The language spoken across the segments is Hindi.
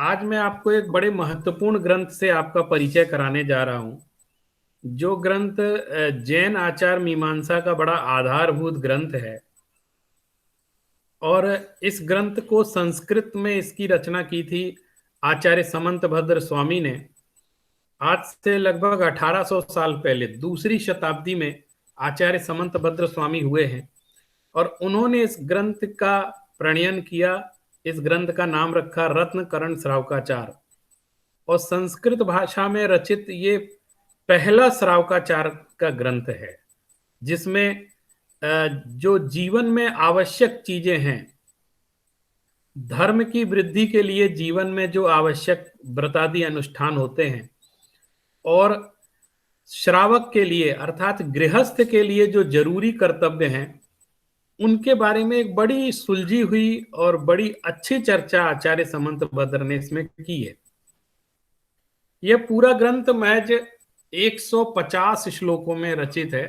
आज मैं आपको एक बड़े महत्वपूर्ण ग्रंथ से आपका परिचय कराने जा रहा हूं। जो ग्रंथ जैन आचार मीमांसा का बड़ा आधारभूत ग्रंथ है। और इस ग्रंथ को संस्कृत में इसकी रचना की थी आचार्य समंतभद्र स्वामी ने। आज से लगभग 1800 साल पहले दूसरी शताब्दी में आचार्य समंतभद्र स्वामी हुए हैं। और उन्होंने इस ग्रंथ का प्रणयन किया। इस ग्रंथ का नाम रखा रत्नकरण श्रावकाचार। और संस्कृत भाषा में रचित ये पहला श्रावकाचार का ग्रंथ है, जिसमें जो जीवन में आवश्यक चीजें हैं, धर्म की वृद्धि के लिए जीवन में जो आवश्यक व्रतादि अनुष्ठान होते हैं, और श्रावक के लिए अर्थात गृहस्थ के लिए जो जरूरी कर्तव्य हैं, उनके बारे में एक बड़ी सुलझी हुई और बड़ी अच्छी चर्चा आचार्य समंत भद्र ने इसमें की है। यह पूरा ग्रंथ महज 150 श्लोकों में रचित है।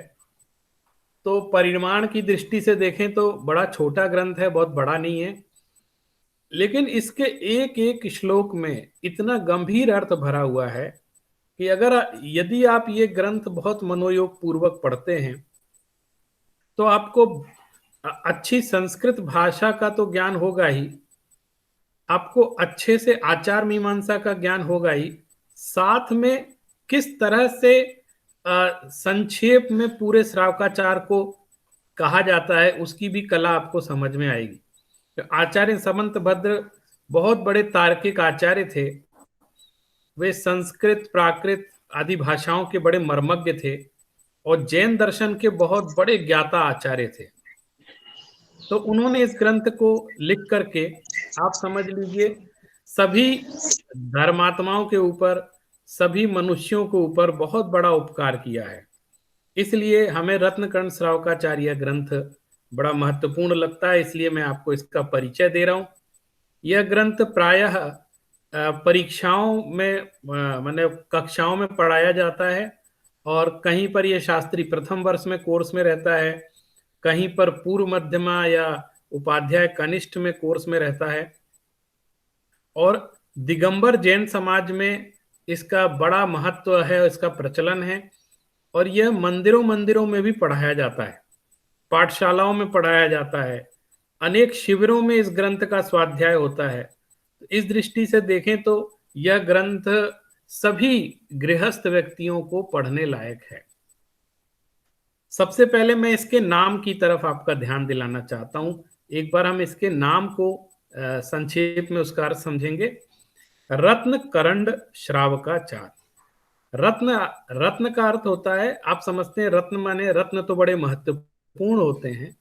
तो परिमाण की दृष्टि से देखें तो बड़ा छोटा ग्रंथ है, बहुत बड़ा नहीं है। लेकिन इसके एक एक श्लोक में इतना गंभीर अर्थ भरा हुआ है कि अगर यदि आप ये ग्रंथ बहुत मनोयोग पूर्वक पढ़ते हैं तो आपको अच्छी संस्कृत भाषा का तो ज्ञान होगा ही, आपको अच्छे से आचार मीमांसा का ज्ञान होगा ही, साथ में किस तरह से संक्षेप में पूरे श्रावकाचार को कहा जाता है उसकी भी कला आपको समझ में आएगी। तो आचार्य समंत भद्र बहुत बड़े तार्किक आचार्य थे। वे संस्कृत प्राकृत आदि भाषाओं के बड़े मर्मज्ञ थे और जैन दर्शन के बहुत बड़े ज्ञाता आचार्य थे। तो उन्होंने इस ग्रंथ को लिख करके, आप समझ लीजिए, सभी धर्मात्माओं के ऊपर, सभी मनुष्यों के ऊपर बहुत बड़ा उपकार किया है। इसलिए हमें रत्नकर्ण श्रावकाचार्य ग्रंथ बड़ा महत्वपूर्ण लगता है, इसलिए मैं आपको इसका परिचय दे रहा हूं। यह ग्रंथ प्रायः परीक्षाओं में माने कक्षाओं में पढ़ाया जाता है, और कहीं पर यह शास्त्री प्रथम वर्ष में कोर्स में रहता है, कहीं पर पूर्व मध्यमा या उपाध्याय कनिष्ठ में कोर्स में रहता है। और दिगंबर जैन समाज में इसका बड़ा महत्व है, इसका प्रचलन है। और यह मंदिरों मंदिरों में भी पढ़ाया जाता है, पाठशालाओं में पढ़ाया जाता है, अनेक शिविरों में इस ग्रंथ का स्वाध्याय होता है। इस दृष्टि से देखें तो यह ग्रंथ सभी गृहस्थ व्यक्तियों को पढ़ने लायक है। सबसे पहले मैं इसके नाम की तरफ आपका ध्यान दिलाना चाहता हूं। एक बार हम इसके नाम को संक्षेप में उसका अर्थ समझेंगे। रत्न करंड श्रावकाचार। रत्न, रत्न का अर्थ होता है, आप समझते हैं रत्न माने, रत्न तो बड़े महत्वपूर्ण होते हैं,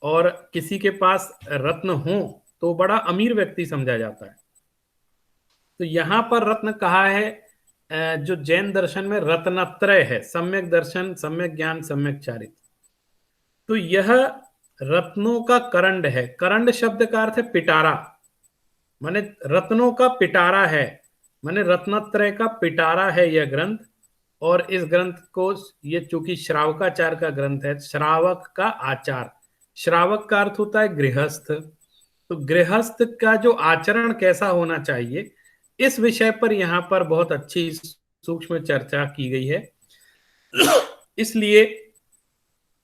और किसी के पास रत्न हो तो बड़ा अमीर व्यक्ति समझा जाता है। तो यहां पर रत्न कहा है, जो जैन दर्शन में रत्नत्रय है, सम्यक दर्शन, सम्यक ज्ञान, सम्यक चारित्र। तो यह रत्नों का करंड है। करंड शब्द का अर्थ है पिटारा, माने रत्नों का पिटारा है, माने रत्नत्रय का पिटारा है यह ग्रंथ। और इस ग्रंथ को, ये चूंकि श्रावकाचार का ग्रंथ है, श्रावक का आचार, श्रावक का अर्थ होता है गृहस्थ। तो गृहस्थ का जो आचरण कैसा होना चाहिए, इस विषय पर यहां पर बहुत अच्छी सूक्ष्म चर्चा की गई है। इसलिए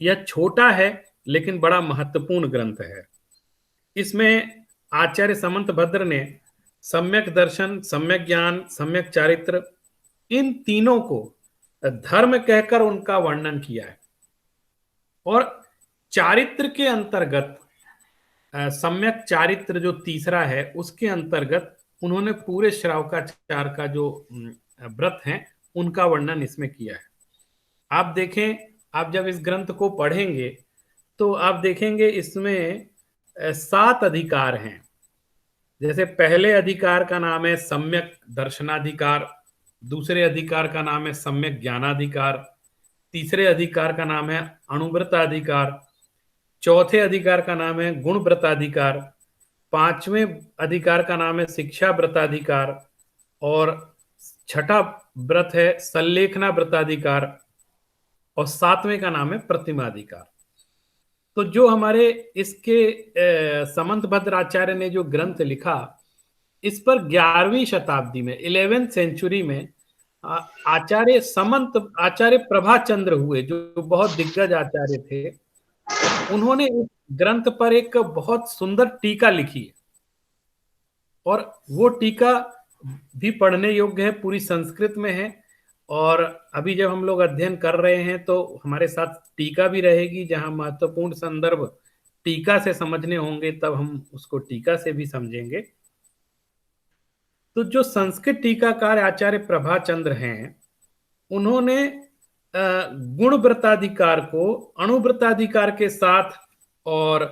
यह छोटा है लेकिन बड़ा महत्वपूर्ण ग्रंथ है। इसमें आचार्य समंत भद्र ने सम्यक दर्शन, सम्यक ज्ञान, सम्यक चारित्र, इन तीनों को धर्म कहकर उनका वर्णन किया है। और चारित्र के अंतर्गत, सम्यक चारित्र जो तीसरा है, उसके अंतर्गत उन्होंने पूरे श्रावकाचार का जो व्रत हैं उनका वर्णन इसमें किया है। आप देखें, आप जब इस ग्रंथ को पढ़ेंगे तो आप देखेंगे इसमें 7 अधिकार हैं। जैसे पहले अधिकार का नाम है सम्यक दर्शनाधिकार, दूसरे अधिकार का नाम है सम्यक ज्ञानाधिकार, तीसरे अधिकार का नाम है अणुव्रताधिकार, चौथे अधिकार का नाम है गुण व्रताधिकार, पांचवें अधिकार का नाम है शिक्षा व्रताधिकार, और छठा व्रत है संलेखना व्रताधिकार, और सातवें का नाम है प्रतिमाधिकार। तो जो हमारे इसके समंत भद्र आचार्य ने जो ग्रंथ लिखा, इस पर 11वीं शताब्दी में 11th सेंचुरी में आचार्य प्रभाचंद्र हुए, जो बहुत दिग्गज आचार्य थे। उन्होंने इस ग्रंथ पर एक बहुत सुंदर टीका लिखी है, और वो टीका भी पढ़ने योग्य है, पूरी संस्कृत में है। और अभी जब हम लोग अध्ययन कर रहे हैं तो हमारे साथ टीका भी रहेगी, जहां महत्वपूर्ण संदर्भ टीका से समझने होंगे, तब हम उसको टीका से भी समझेंगे। तो जो संस्कृत टीकाकार आचार्य प्रभाचंद्र हैं, उन्होंने गुणव्रताधिकार को अणुव्रताधिकार के साथ और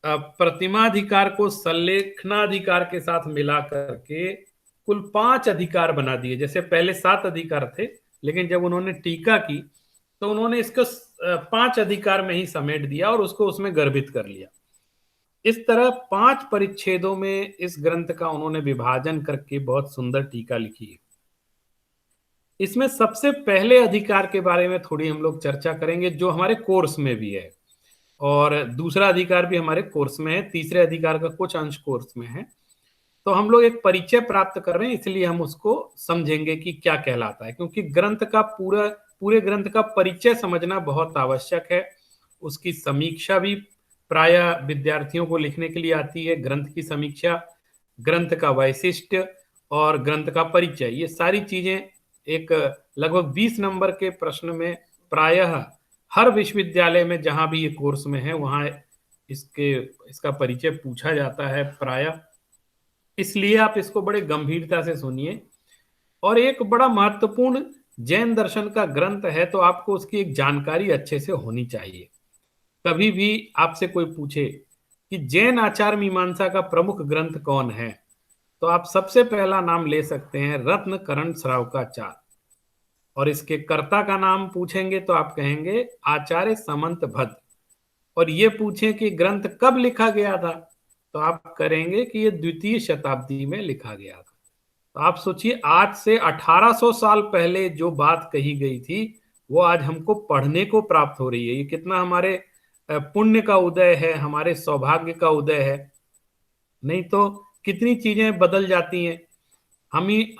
प्रतिमाधिकार को संलेखनाधिकार के साथ मिला करके कुल 5 अधिकार बना दिए। जैसे पहले 7 अधिकार थे, लेकिन जब उन्होंने टीका की तो उन्होंने इसको 5 अधिकार में ही समेट दिया और उसको उसमें गर्भित कर लिया। इस तरह 5 परिच्छेदों में इस ग्रंथ का उन्होंने विभाजन करके बहुत सुंदर टीका लिखी है। इसमें सबसे पहले अधिकार के बारे में थोड़ी हम लोग चर्चा करेंगे, जो हमारे कोर्स में भी है, और दूसरा अधिकार भी हमारे कोर्स में है, तीसरे अधिकार का कुछ अंश कोर्स में है। तो हम लोग एक परिचय प्राप्त कर रहे हैं, इसलिए हम उसको समझेंगे कि क्या कहलाता है, क्योंकि ग्रंथ का पूरे ग्रंथ का परिचय समझना बहुत आवश्यक है। उसकी समीक्षा भी प्रायः विद्यार्थियों को लिखने के लिए आती है। ग्रंथ की समीक्षा, ग्रंथ का वैशिष्ट्य और ग्रंथ का परिचय, ये सारी चीजें एक लगभग 20 नंबर के प्रश्न में प्रायः हर विश्वविद्यालय में जहां भी ये कोर्स में है वहां इसका परिचय पूछा जाता है प्रायः। इसलिए आप इसको बड़े गंभीरता से सुनिए। और एक बड़ा महत्वपूर्ण जैन दर्शन का ग्रंथ है, तो आपको उसकी एक जानकारी अच्छे से होनी चाहिए। कभी भी आपसे कोई पूछे कि जैन आचार मीमांसा का प्रमुख ग्रंथ कौन है, तो आप सबसे पहला नाम ले सकते हैं रत्नकरण श्रावकाचार। और इसके कर्ता का नाम पूछेंगे तो आप कहेंगे आचार्य समंत भद्र। और ये पूछें कि ग्रंथ कब लिखा गया था, तो आप करेंगे कि ये 2वीं शताब्दी में लिखा गया था। तो आप सोचिए, आज से 1800 साल पहले जो बात कही गई थी वो आज हमको पढ़ने को प्राप्त हो रही है। ये कितना हमारे पुण्य का उदय है, हमारे सौभाग्य का उदय है। नहीं तो कितनी चीजें बदल जाती हैं।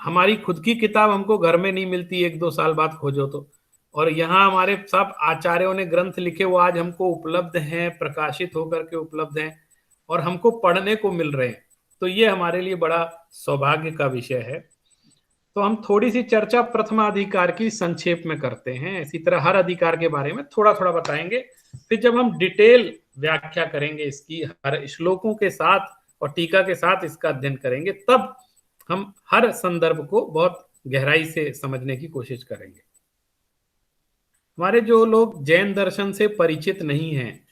हमारी खुद की किताब हमको घर में नहीं मिलती 1-2 साल बाद खोजो तो, और यहाँ हमारे सब आचार्यों ने ग्रंथ लिखे, वो आज हमको उपलब्ध हैं, प्रकाशित होकर के उपलब्ध हैं और हमको पढ़ने को मिल रहे हैं। तो ये हमारे लिए बड़ा सौभाग्य का विषय है। तो हम थोड़ी सी चर्चा प्रथमाधिकार की संक्षेप में करते हैं। इसी तरह हर अधिकार के बारे में थोड़ा थोड़ा बताएंगे। फिर जब हम डिटेल व्याख्या करेंगे इसकी, हर श्लोकों के साथ और टीका के साथ इसका अध्ययन करेंगे, तब हम हर संदर्भ को बहुत गहराई से समझने की कोशिश करेंगे। हमारे जो लोग जैन दर्शन से परिचित नहीं हैं,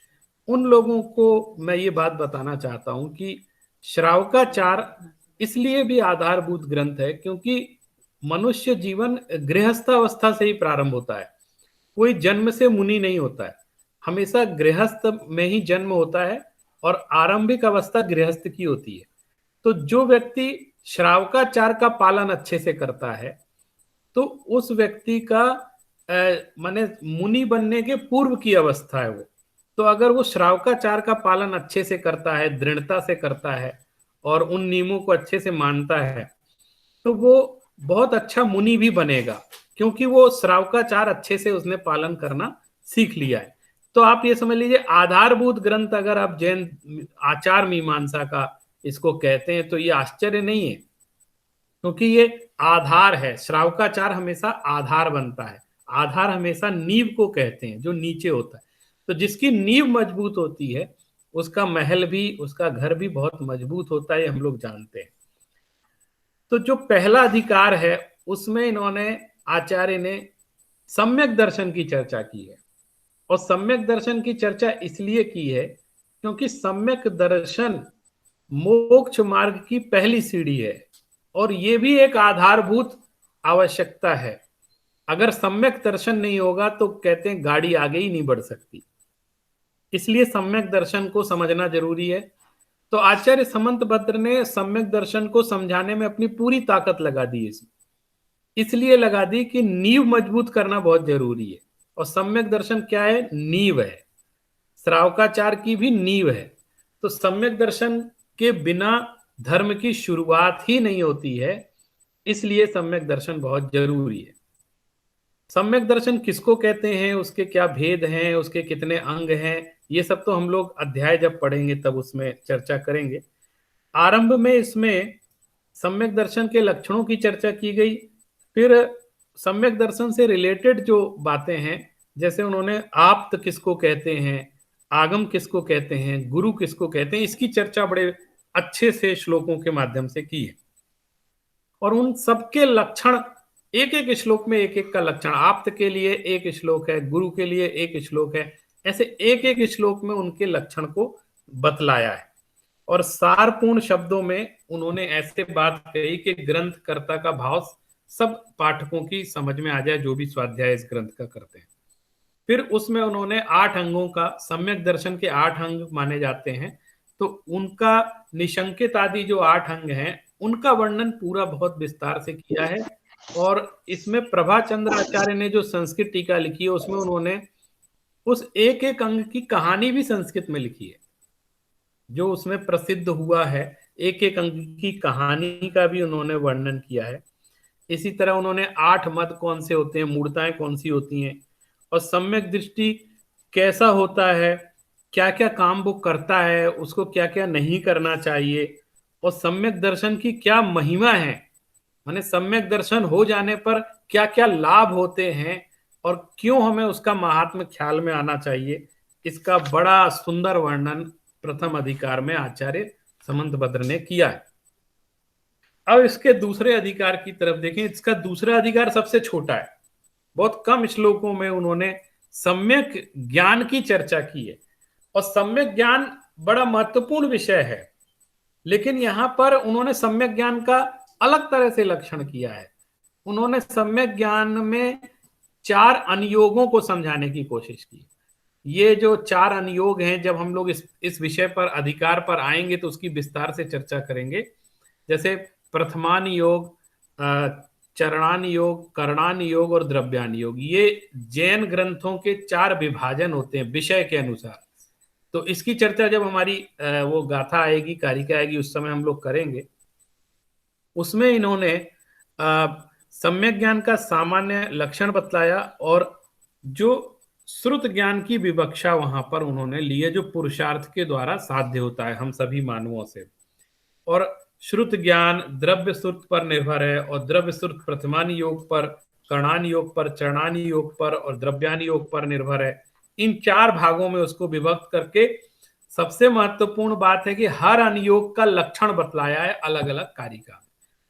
उन लोगों को मैं ये बात बताना चाहता हूं कि श्रावकाचार इसलिए भी आधारभूत ग्रंथ है क्योंकि मनुष्य जीवन गृहस्थावस्था से ही प्रारंभ होता है। कोई जन्म से मुनि नहीं होता है, हमेशा गृहस्थ में ही जन्म होता है और आरंभिक अवस्था गृहस्थ की होती है। तो जो व्यक्ति श्रावकाचार का पालन अच्छे से करता है, तो उस व्यक्ति का माने मुनि बनने के पूर्व की अवस्था है वो। तो अगर वो श्रावकाचार का पालन अच्छे से करता है, दृढ़ता से करता है और उन नियमों को अच्छे से मानता है, तो वो बहुत अच्छा मुनि भी बनेगा, क्योंकि वो श्रावकाचार अच्छे से उसने पालन करना सीख लिया है। तो आप ये समझ लीजिए, आधारभूत ग्रंथ अगर आप जैन आचार मीमांसा का इसको कहते हैं तो ये आश्चर्य नहीं है, क्योंकि ये आधार है। श्रावकाचार हमेशा आधार बनता है। आधार हमेशा नींव को कहते हैं, जो नीचे होता है। तो जिसकी नींव मजबूत होती है उसका महल भी, उसका घर भी बहुत मजबूत होता है, हम लोग जानते हैं। तो जो पहला अधिकार है उसमें इन्होंने, आचार्य ने सम्यक दर्शन की चर्चा की है। और सम्यक दर्शन की चर्चा इसलिए की है क्योंकि सम्यक दर्शन मोक्ष मार्ग की पहली सीढ़ी है, और ये भी एक आधारभूत आवश्यकता है। अगर सम्यक दर्शन नहीं होगा तो कहते हैं गाड़ी आगे ही नहीं बढ़ सकती। इसलिए सम्यक दर्शन को समझना जरूरी है। तो आचार्य समंत भद्र ने सम्यक दर्शन को समझाने में अपनी पूरी ताकत लगा दी। इसलिए लगा दी कि नींव मजबूत करना बहुत जरूरी है। और सम्यक दर्शन क्या है? नींव है। श्रावकाचार की भी नींव है। तो सम्यक दर्शन के बिना धर्म की शुरुआत ही नहीं होती है। इसलिए सम्यक दर्शन बहुत जरूरी है। सम्यक दर्शन किसको कहते हैं, उसके क्या भेद हैं, उसके कितने अंग हैं, ये सब तो हम लोग अध्याय जब पढ़ेंगे तब उसमें चर्चा करेंगे। आरंभ में इसमें सम्यक दर्शन के लक्षणों की चर्चा की गई। फिर सम्यक दर्शन से रिलेटेड जो बातें हैं, जैसे उन्होंने आप्त किसको कहते हैं, आगम किसको कहते हैं, गुरु किसको कहते हैं, इसकी चर्चा बड़े अच्छे से श्लोकों के माध्यम से की है। और उन सबके लक्षण एक एक श्लोक में एक एक का लक्षण, आप्त के लिए एक श्लोक है, गुरु के लिए एक श्लोक है, ऐसे एक एक श्लोक में उनके लक्षण को बतलाया है। और सारपूर्ण शब्दों में उन्होंने ऐसे बात कही कि ग्रंथकर्ता का भाव सब पाठकों की समझ में आ जाए, जो भी स्वाध्याय इस ग्रंथ का करते हैं। फिर उसमें उन्होंने 8 अंगों का, सम्यक दर्शन के 8 अंग माने जाते हैं, तो उनका निशंकित आदि जो 8 अंग हैं उनका वर्णन पूरा बहुत विस्तार से किया है। और इसमें प्रभाचंद्र आचार्य ने जो संस्कृत टीका लिखी है उसमें उन्होंने उस एक एक अंग की कहानी भी संस्कृत में लिखी है, जो उसमें प्रसिद्ध हुआ है। एक एक अंग की कहानी का भी उन्होंने वर्णन किया है। इसी तरह उन्होंने 8 मद कौन से होते हैं, मूर्ताएं कौन सी होती हैं, और सम्यक दृष्टि कैसा होता है, क्या क्या काम वो करता है, उसको क्या क्या नहीं करना चाहिए, और सम्यक दर्शन की क्या महिमा है, माने सम्यक दर्शन हो जाने पर क्या क्या लाभ होते हैं और क्यों हमें उसका महात्म्य ख्याल में आना चाहिए, इसका बड़ा सुंदर वर्णन प्रथम अधिकार में आचार्य समंतभद्र ने किया है। अब इसके दूसरे अधिकार की तरफ देखें। इसका दूसरा अधिकार सबसे छोटा है, बहुत कम श्लोकों में उन्होंने सम्यक ज्ञान की चर्चा की है। और सम्यक ज्ञान बड़ा महत्वपूर्ण विषय है, लेकिन यहां पर उन्होंने सम्यक ज्ञान का अलग तरह से लक्षण किया है। उन्होंने सम्यक ज्ञान में 4 अनुयोगों को समझाने की कोशिश की। ये जो 4 अनुयोग हैं, जब हम लोग इस विषय पर अधिकार पर आएंगे तो उसकी विस्तार से चर्चा करेंगे। जैसे प्रथमान योग, चरणान योग, कर्णान योग और द्रव्यान योग, ये जैन ग्रंथों के 4 विभाजन होते हैं विषय के अनुसार। तो इसकी चर्चा जब हमारी वो गाथा आएगी, कारिका आएगी, उस समय हम लोग करेंगे। उसमें इन्होंने सम्यक ज्ञान का सामान्य लक्षण बतलाया और जो श्रुत ज्ञान की विवक्षा वहां पर उन्होंने ली है, जो पुरुषार्थ के द्वारा साध्य होता है हम सभी मानवों से। और श्रुत ज्ञान द्रव्य श्रुत पर निर्भर है, और द्रव्य श्रुत प्रथमान योग पर, कर्णान योग पर, चरणान योग पर और द्रव्यान योग पर निर्भर है। इन 4 भागों में उसको विभक्त करके सबसे महत्वपूर्ण बात है कि हर अनुयोग का लक्षण बतलाया है अलग अलग कारिका।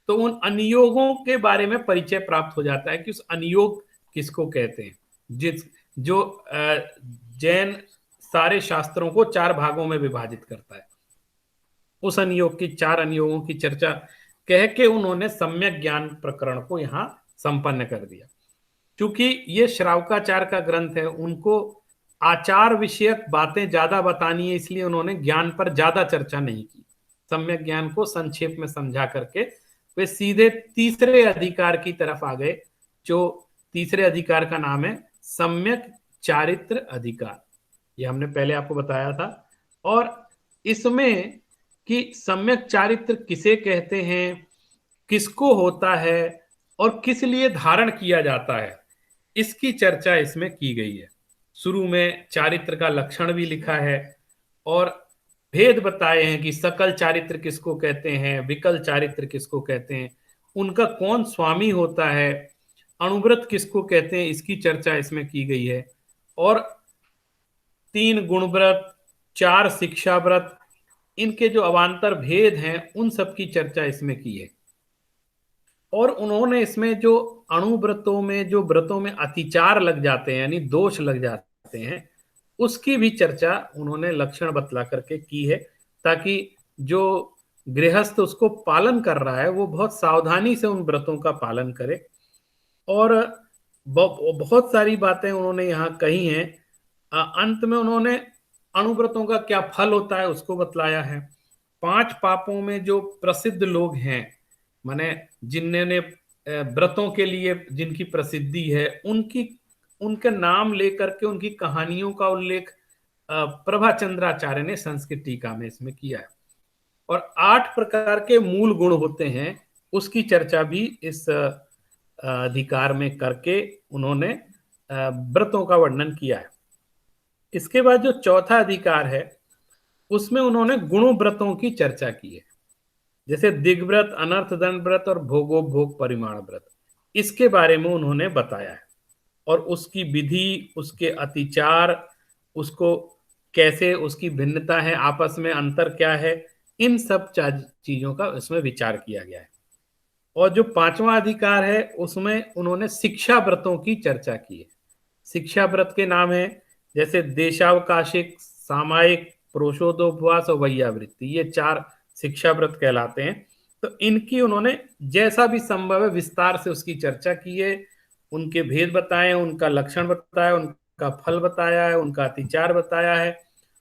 तो उन अनुयोगों के बारे में परिचय प्राप्त हो जाता है कि उस अनुयोग किसको कहते हैं। जो जैन सारे शास्त्रों को 4 भागों में विभाजित करता है, उस अनुयोग की 4 अनुयोगों की चर्चा कह के उन्होंने सम्यक ज्ञान प्रकरण को यहां संपन्न कर दिया। क्योंकि ये श्रावकाचार्य का ग्रंथ है, उनको आचार विषयक बातें ज्यादा बतानी है, इसलिए उन्होंने ज्ञान पर ज्यादा चर्चा नहीं की। सम्यक ज्ञान को संक्षेप में समझा करके वे सीधे तीसरे अधिकार की तरफ आ गए, जो तीसरे अधिकार का नाम है सम्यक चारित्र अधिकार। ये हमने पहले आपको बताया था। और इसमें कि सम्यक चारित्र किसे कहते हैं, किसको होता है और किस लिए धारण किया जाता है, इसकी चर्चा इसमें की गई है। शुरू में चारित्र का लक्षण भी लिखा है और भेद बताए हैं कि सकल चारित्र किसको कहते हैं, विकल चारित्र किसको कहते हैं, उनका कौन स्वामी होता है, अणुव्रत किसको कहते हैं, इसकी चर्चा इसमें की गई है। और 3 गुणव्रत, 4 शिक्षा व्रत, इनके जो अवान्तर भेद हैं उन सब की चर्चा इसमें की है। और उन्होंने इसमें जो अणुव्रतों में जो व्रतों में अतिचार लग जाते हैं, यानी दोष लग जाते हैं, उसकी भी चर्चा उन्होंने लक्षण बतला करके की है, ताकि जो गृहस्थ उसको पालन कर रहा है वो बहुत सावधानी से उन व्रतों का पालन करे। और बहुत सारी बातें उन्होंने यहाँ कही हैं। अंत में उन्होंने अणुव्रतों का क्या फल होता है उसको बतलाया है। 5 पापों में जो प्रसिद्ध लोग हैं, माने जिन्होंने व्रतों के लिए जिनकी प्रसिद्धि है, उनके नाम लेकर के उनकी कहानियों का उल्लेख प्रभाचंद्राचार्य ने संस्कृत टीका में इसमें किया है। और 8 प्रकार के मूल गुण होते हैं, उसकी चर्चा भी इस अधिकार में करके उन्होंने व्रतों का वर्णन किया है। इसके बाद जो चौथा अधिकार है, उसमें उन्होंने गुणों व्रतों की चर्चा की है, जैसे दिग्व्रत, अनर्थ दंड व्रत और भोगोपभोग परिमाण व्रत। इसके बारे में उन्होंने बताया है, और उसकी विधि, उसके अतिचार, उसको कैसे, उसकी भिन्नता है, आपस में अंतर क्या है, इन सब चीजों का इसमें विचार किया गया है। और जो पांचवा अधिकार है, उसमें उन्होंने शिक्षा व्रतों की चर्चा की है। शिक्षा व्रत के नाम है जैसे देशावकाशिक, सामायिक, प्रोषोदोपवास और वैयावृत्ति, ये 4 शिक्षा व्रत कहलाते हैं। तो इनकी उन्होंने जैसा भी संभव है विस्तार से उसकी चर्चा की है, उनके भेद बताए, उनका लक्षण बताया, उनका फल बताया है, उनका अतिचार बताया है।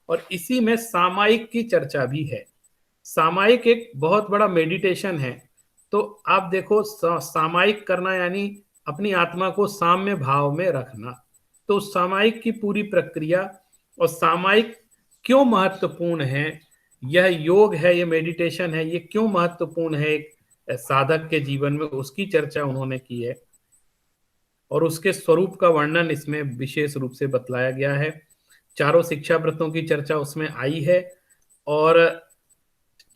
और इसी में सामायिक की चर्चा भी है। सामायिक एक बहुत बड़ा मेडिटेशन है। तो आप देखो, सामायिक करना यानी अपनी आत्मा को साम्य भाव में रखना। तो सामायिक की पूरी प्रक्रिया और सामायिक क्यों महत्वपूर्ण है, यह योग है, यह मेडिटेशन है, ये क्यों महत्वपूर्ण है एक साधक के जीवन में, उसकी चर्चा उन्होंने की है। और उसके स्वरूप का वर्णन इसमें विशेष रूप से बतलाया गया है। चारों शिक्षा व्रतों की चर्चा उसमें आई है। और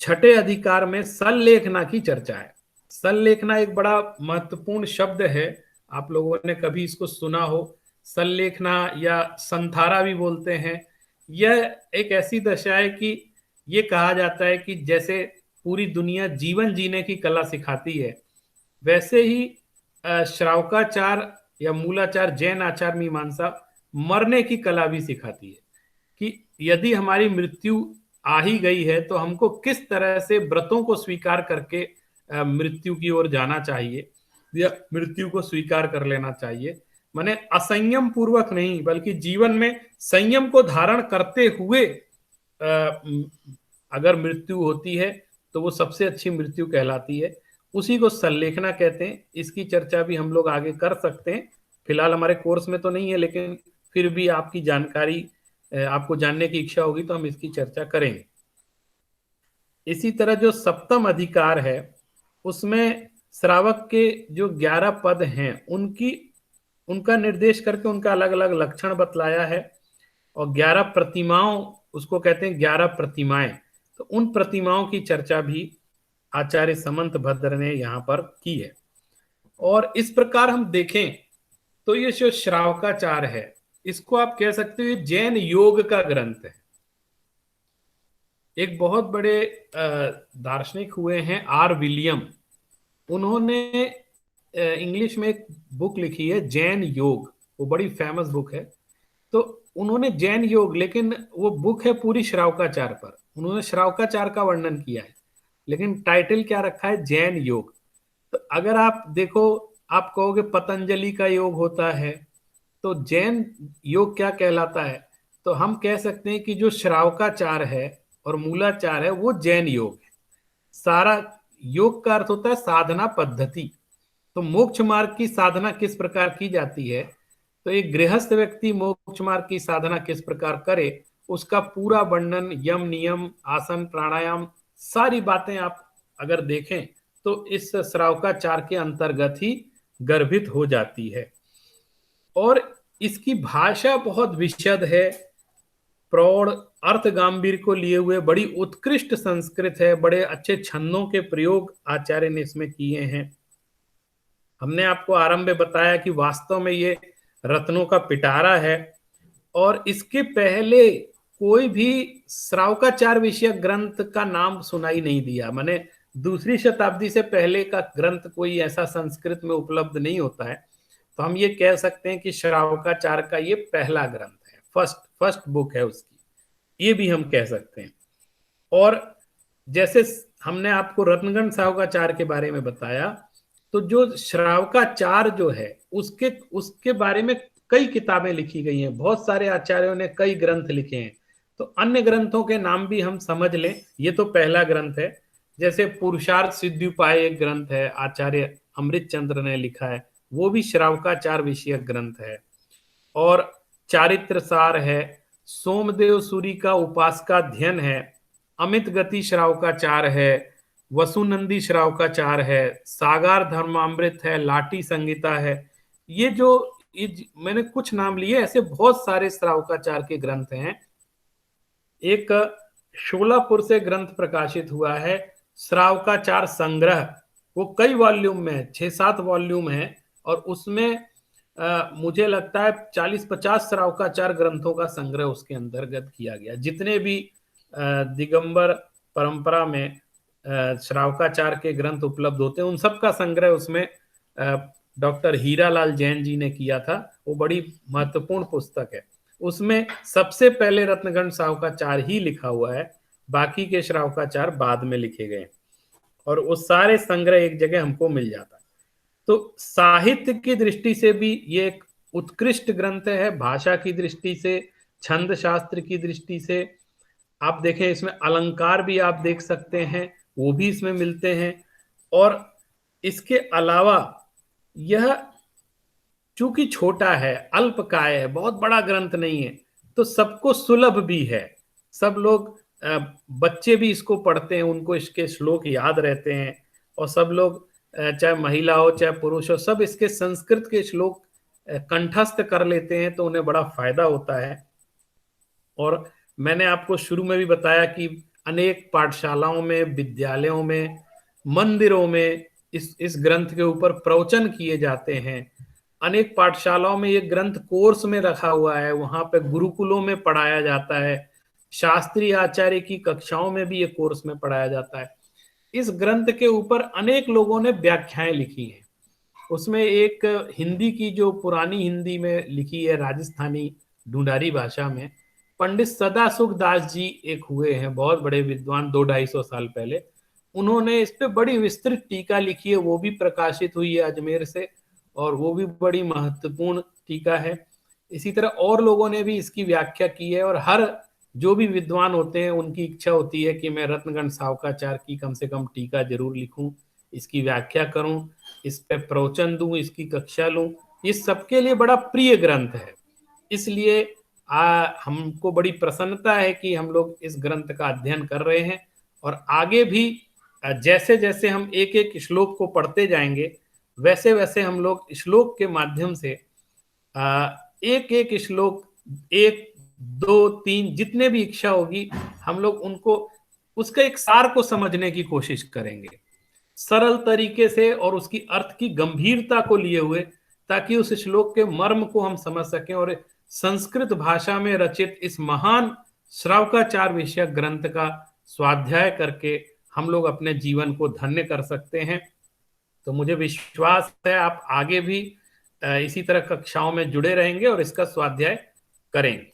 छठे अधिकार में सल्लेखना की चर्चा है। सल्लेखना एक बड़ा महत्वपूर्ण शब्द है, आप लोगों ने कभी इसको सुना हो। सल्लेखना या संथारा भी बोलते हैं। यह एक ऐसी दशा है कि ये कहा जाता है कि जैसे पूरी दुनिया जीवन जीने की कला सिखाती है, वैसे ही श्रावकाचार या मूलाचार, जैन आचार मीमांसा मरने की कला भी सिखाती है कि यदि हमारी मृत्यु आ ही गई है तो हमको किस तरह से व्रतों को स्वीकार करके मृत्यु की ओर जाना चाहिए, या मृत्यु को स्वीकार कर लेना चाहिए। माने असंयम पूर्वक नहीं, बल्कि जीवन में संयम को धारण करते हुए अगर मृत्यु होती है तो वो सबसे अच्छी मृत्यु कहलाती है। उसी को सल्लेखना कहते हैं। इसकी चर्चा भी हम लोग आगे कर सकते हैं, फिलहाल हमारे कोर्स में तो नहीं है, लेकिन फिर भी आपकी जानकारी, आपको जानने की इच्छा होगी तो हम इसकी चर्चा करेंगे। इसी तरह जो सप्तम अधिकार है, उसमें श्रावक के जो 11 पद हैं, उनका निर्देश करके उनका अलग अलग लक्षण बतलाया है। और 11 प्रतिमाओं, उसको कहते हैं 11 प्रतिमाएं। तो उन प्रतिमाओं की चर्चा भी आचार्य समंत भद्र ने यहाँ पर की है। और इस प्रकार हम देखें तो ये जो श्रावकाचार है, इसको आप कह सकते हो जैन योग का ग्रंथ है। एक बहुत बड़े दार्शनिक हुए हैं आर विलियम, उन्होंने इंग्लिश में एक बुक लिखी है जैन योग, वो बड़ी फेमस बुक है। तो उन्होंने जैन योग, लेकिन वो बुक है पूरी श्रावकाचार पर, उन्होंने श्रावकाचार का वर्णन किया है, लेकिन टाइटल क्या रखा है, जैन योग। तो अगर आप देखो, आप कहोगे पतंजलि का योग होता है, तो जैन योग क्या कहलाता है? तो हम कह सकते हैं कि जो श्रावकाचार है और मूलाचार है वो जैन योग है। सारा योग का अर्थ होता है साधना पद्धति। तो मोक्ष मार्ग की साधना किस प्रकार की जाती है, तो एक गृहस्थ व्यक्ति मोक्ष मार्ग की साधना किस प्रकार करे, उसका पूरा वर्णन, यम नियम, आसन, प्राणायाम, सारी बातें आप अगर देखें तो इस श्रावकाचार के अंतर्गत ही गर्भित हो जाती है। और इसकी भाषा बहुत विशद है, प्रौढ़, अर्थ गांभीर्य को लिए हुए बड़ी उत्कृष्ट संस्कृत है, बड़े अच्छे छंदों के प्रयोग आचार्य ने इसमें किए हैं। हमने आपको आरंभ में बताया कि वास्तव में ये रत्नों का पिटारा है, और इसके पहले कोई भी श्रावकाचार विषयक ग्रंथ का नाम सुनाई नहीं दिया। माने दूसरी शताब्दी से पहले का ग्रंथ कोई ऐसा संस्कृत में उपलब्ध नहीं होता है। तो हम ये कह सकते हैं कि श्रावकाचार का ये पहला ग्रंथ है, फर्स्ट बुक है उसकी, ये भी हम कह सकते हैं। और जैसे हमने आपको रत्नगण श्रावकाचार के बारे में बताया, तो जो श्रावकाचार जो है उसके बारे में कई किताबें लिखी गई हैं, बहुत सारे आचार्यों ने कई ग्रंथ लिखे हैं। तो अन्य ग्रंथों के नाम भी हम समझ लें, ये तो पहला ग्रंथ है। जैसे पुरुषार्थ सिद्धिउपाय एक ग्रंथ है, आचार्य अमृत चंद्र ने लिखा है, वो भी श्रावकाचार विषयक ग्रंथ है। और चारित्र सार है, सोमदेव सूरी का उपासकाध्ययन है, अमित गति श्रावकाचार है, वसुनंदी श्रावकाचार है, सागार धर्मामृत है, लाटी संगीता है। ये जो मैंने कुछ नाम लिए, ऐसे बहुत सारे श्रावकाचार के ग्रंथ हैं। एक शोलापुर से ग्रंथ प्रकाशित हुआ है श्रावकाचार संग्रह, वो कई वॉल्यूम में, 6-7 वॉल्यूम है, और उसमें मुझे लगता है 40-50 श्रावकाचार ग्रंथों का संग्रह उसके अंतर्गत किया गया। जितने भी दिगंबर परंपरा में श्रावकाचार के ग्रंथ उपलब्ध होते हैं, उन सब का संग्रह उसमें डॉक्टर हीरालाल जैन जी ने किया था। वो बड़ी महत्वपूर्ण पुस्तक है। उसमें सबसे पहले रत्नगण श्रावकाचार ही लिखा हुआ है, बाकी के श्रावकाचार बाद में लिखे गए, और वो सारे संग्रह एक जगह हमको मिल जाता है। तो साहित्य की दृष्टि से भी ये एक उत्कृष्ट ग्रंथ है। भाषा की दृष्टि से, छंद शास्त्र की दृष्टि से, आप देखें इसमें अलंकार भी आप देख सकते हैं, वो भी इसमें मिलते हैं। और इसके अलावा यह चूंकि छोटा है, अल्पकाय है, बहुत बड़ा ग्रंथ नहीं है, तो सबको सुलभ भी है। सब लोग, बच्चे भी इसको पढ़ते हैं, उनको इसके श्लोक याद रहते हैं, और सब लोग, चाहे महिला हो चाहे पुरुष हो, सब इसके संस्कृत के श्लोक कंठस्थ कर लेते हैं, तो उन्हें बड़ा फायदा होता है। और मैंने आपको शुरू में भी बताया कि अनेक पाठशालाओं में, विद्यालयों में, मंदिरों में इस ग्रंथ के ऊपर प्रवचन किए जाते हैं। अनेक पाठशालाओं में ये ग्रंथ कोर्स में रखा हुआ है, वहां पे गुरुकुलों में पढ़ाया जाता है, शास्त्रीय आचार्य की कक्षाओं में भी ये कोर्स में पढ़ाया जाता है। इस ग्रंथ के ऊपर अनेक लोगों ने व्याख्याएं लिखी हैं। उसमें एक हिंदी की, जो पुरानी हिंदी में लिखी है, राजस्थानी ढूंढारी भाषा में, पंडित सदासुख दास जी एक हुए हैं, बहुत बड़े विद्वान, 200-250 साल पहले। उन्होंने इस पे बड़ी विस्तृत टीका लिखी है, वो भी प्रकाशित हुई है अजमेर से, और वो भी बड़ी महत्वपूर्ण टीका है। इसी तरह और लोगों ने भी इसकी व्याख्या की है, और हर जो भी विद्वान होते हैं उनकी इच्छा होती है कि मैं रत्नगण श्रावकाचार की कम से कम टीका जरूर लिखूं, इसकी व्याख्या करूं, इस पे प्रवचन दूं, इसकी कक्षा लूं। ये सबके लिए बड़ा प्रिय ग्रंथ है। इसलिए हमको बड़ी प्रसन्नता है कि हम लोग इस ग्रंथ का अध्ययन कर रहे हैं, और आगे भी जैसे जैसे हम एक एक श्लोक को पढ़ते जाएंगे, वैसे वैसे हम लोग श्लोक के माध्यम से एक एक श्लोक, 1, 2, 3, जितने भी इच्छा होगी, हम लोग उनको, उसका एक सार को समझने की कोशिश करेंगे सरल तरीके से, और उसकी अर्थ की गंभीरता को लिए हुए, ताकि उस श्लोक के मर्म को हम समझ सकें, और संस्कृत भाषा में रचित इस महान श्रावकाचार विषयक ग्रंथ का स्वाध्याय करके हम लोग अपने जीवन को धन्य कर सकते हैं। तो मुझे विश्वास है आप आगे भी इसी तरह कक्षाओं में जुड़े रहेंगे और इसका स्वाध्याय करेंगे।